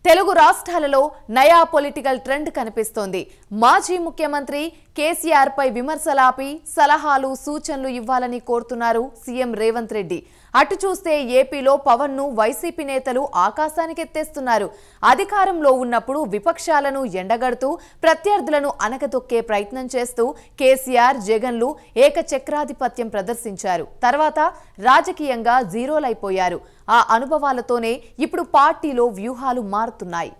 తెలుగు రాష్ట్రాలలో నయా political trend కనిపిస్తోంది. మాజీ ముఖ్యమంత్రి కేసీఆర్ పై విమర్శలాపి సలహాలు సూచనలు ఇవ్వాలని కోరుతున్నారు సీఎం రేవంత్ రెడ్డి. అటు చూస్తే ఏపీలో పవన్ ను వైసీపీ నేతలు ఆకాశానికి ఎత్తేస్తున్నారు. అధికారంలో ఉన్నప్పుడు విపక్షాలను ఎండగడుతూ ప్రత్యర్థులను అణగదొక్కే ప్రయత్నం చేస్తూ కేసీఆర్ జగన్లు ఏకచక్రాధిపత్యం ప్రదర్శించారు. తర్వాత రాజకీయంగా జీరోలైపోయారు. ఆ అనుభవాలతోనే ఇప్పుడు పార్టీలో వ్యూహాలు మారుతున్నాయి.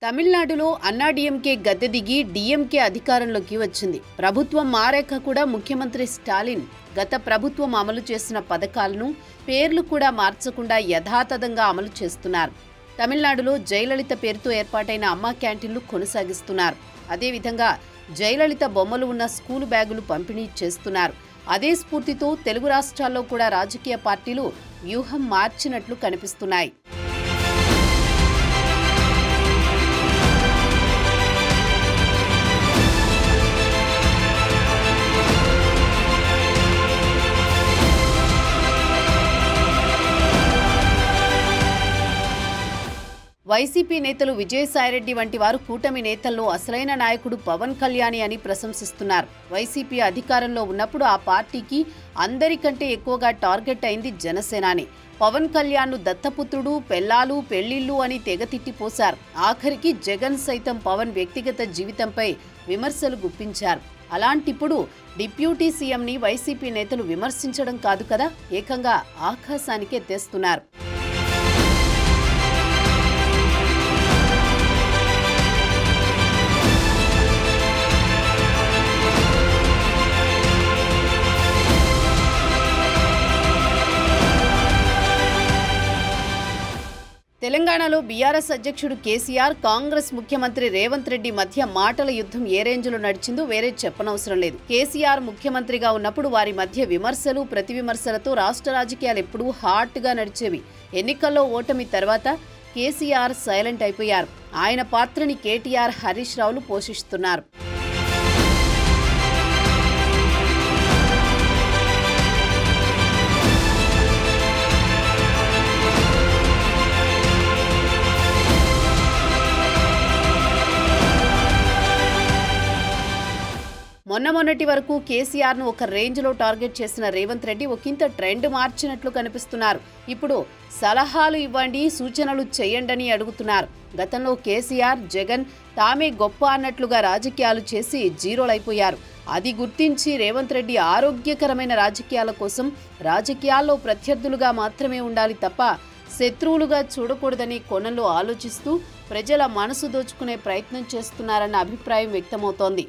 తమిళనాడులో అన్నాడీఎంకే గద్దె దిగి డీఎంకే అధికారంలోకి వచ్చింది. ప్రభుత్వం మారాక కూడా ముఖ్యమంత్రి స్టాలిన్ గత ప్రభుత్వం అమలు చేసిన పథకాలను పేర్లు కూడా మార్చకుండా యథాతథంగా అమలు చేస్తున్నారు. తమిళనాడులో జయలలిత పేరుతో ఏర్పాటైన అమ్మా క్యాంటీన్లు కొనసాగిస్తున్నారు. అదేవిధంగా జయలలిత బొమ్మలు ఉన్న స్కూలు బ్యాగులు పంపిణీ చేస్తున్నారు. అదే స్ఫూర్తితో తెలుగు రాష్ట్రాల్లో కూడా రాజకీయ పార్టీలు వ్యూహం మార్చినట్లు కనిపిస్తున్నాయి. వైసీపీ నేతలు విజయసాయిరెడ్డి వంటి వారు కూటమి నేతల్లో అసలైన నాయకుడు పవన్ కళ్యాణ్ అని ప్రశంసిస్తున్నారు. వైసీపీ అధికారంలో ఉన్నప్పుడు ఆ పార్టీకి అందరికంటే ఎక్కువగా టార్గెట్ అయింది జనసేనాని. పవన్ కళ్యాణ్ను దత్తపుత్రుడు, పెళ్లాలు, పెళ్లిళ్లు అని తెగతిట్టిపోశారు. ఆఖరికి జగన్ సైతం పవన్ వ్యక్తిగత జీవితంపై విమర్శలు గుప్పించారు. అలాంటిప్పుడు డిప్యూటీ సీఎంని వైసీపీ నేతలు విమర్శించడం కాదు కదా, ఏకంగా ఆకాశానికి ఎత్తేస్తున్నారు. తెలంగాణలో బీఆర్ఎస్ అధ్యక్షుడు కేసీఆర్, కాంగ్రెస్ ముఖ్యమంత్రి రేవంత్ రెడ్డి మధ్య మాటల యుద్ధం ఏ రేంజ్లో నడిచిందో వేరే చెప్పనవసరం లేదు. కేసీఆర్ ముఖ్యమంత్రిగా ఉన్నప్పుడు వారి మధ్య విమర్శలు, ప్రతి విమర్శలతో రాష్ట్ర రాజకీయాలు ఎప్పుడూ హాట్గా నడిచేవి. ఎన్నికల్లో ఓటమి తర్వాత కేసీఆర్ సైలెంట్ అయిపోయారు. ఆయన పాత్రని కేటీఆర్, హరీష్ రావులు పోషిస్తున్నారు. మొన్నటి వరకు కేసీఆర్ను ఒక రేంజ్లో టార్గెట్ చేసిన రేవంత్ రెడ్డి ఒకంత ట్రెండ్ మార్చినట్లు కనిపిస్తున్నారు. ఇప్పుడు సలహాలు ఇవ్వండి, సూచనలు చేయండి అడుగుతున్నారు. గతంలో కేసీఆర్, జగన్ తామే గొప్ప అన్నట్లుగా రాజకీయాలు చేసి జీరోలైపోయారు. అది గుర్తించి రేవంత్ రెడ్డి ఆరోగ్యకరమైన రాజకీయాల కోసం రాజకీయాల్లో ప్రత్యర్థులుగా మాత్రమే ఉండాలి తప్ప శత్రువులుగా చూడకూడదని కోణంలో ఆలోచిస్తూ ప్రజల మనసు దోచుకునే ప్రయత్నం చేస్తున్నారన్న అభిప్రాయం వ్యక్తమవుతోంది.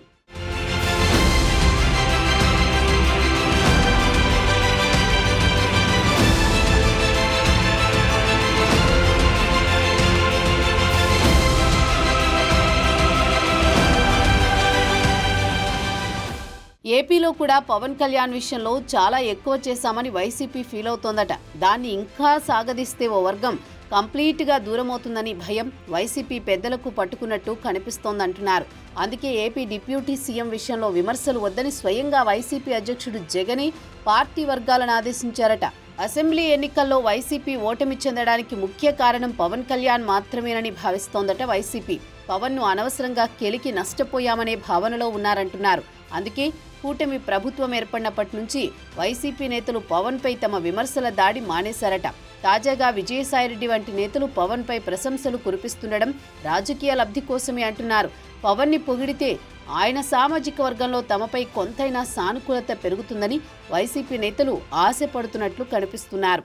ఏపీలో కూడా పవన్ కళ్యాణ్ విషయంలో చాలా ఎక్కువ చేశామని వైసీపీ ఫీల్ అవుతోందట. దాన్ని ఇంకా సాగదీస్తే ఓ వర్గం కంప్లీట్గా దూరమవుతుందని భయం వైసీపీ పెద్దలకు పట్టుకున్నట్టు కనిపిస్తోందంటున్నారు. అందుకే ఏపీ డిప్యూటీ సీఎం విషయంలో విమర్శలు వద్దని స్వయంగా వైసీపీ అధ్యక్షుడు జగనే పార్టీ వర్గాలను ఆదేశించారట. అసెంబ్లీ ఎన్నికల్లో వైసీపీ ఓటమి చెందడానికి ముఖ్య కారణం పవన్ కళ్యాణ్ మాత్రమేనని భావిస్తోందట వైసీపీ. పవన్ను అనవసరంగా కెలికి నష్టపోయామనే భావనలో ఉన్నారంటున్నారు. అందుకే కూటమి ప్రభుత్వం ఏర్పడినప్పటి నుంచి వైసీపీ నేతలు పవన్పై తమ విమర్శల దాడి మానేశారట. తాజాగా విజయసాయిరెడ్డి వంటి నేతలు పవన్పై ప్రశంసలు కురిపిస్తుండడం రాజకీయ లబ్ధి కోసమే అంటున్నారు. పవన్ని పొగిడితే ఆయన సామాజిక వర్గంలో తమపై కొంతైనా సానుకూలత పెరుగుతుందని వైసీపీ నేతలు ఆశపడుతున్నట్లు కనిపిస్తున్నారు.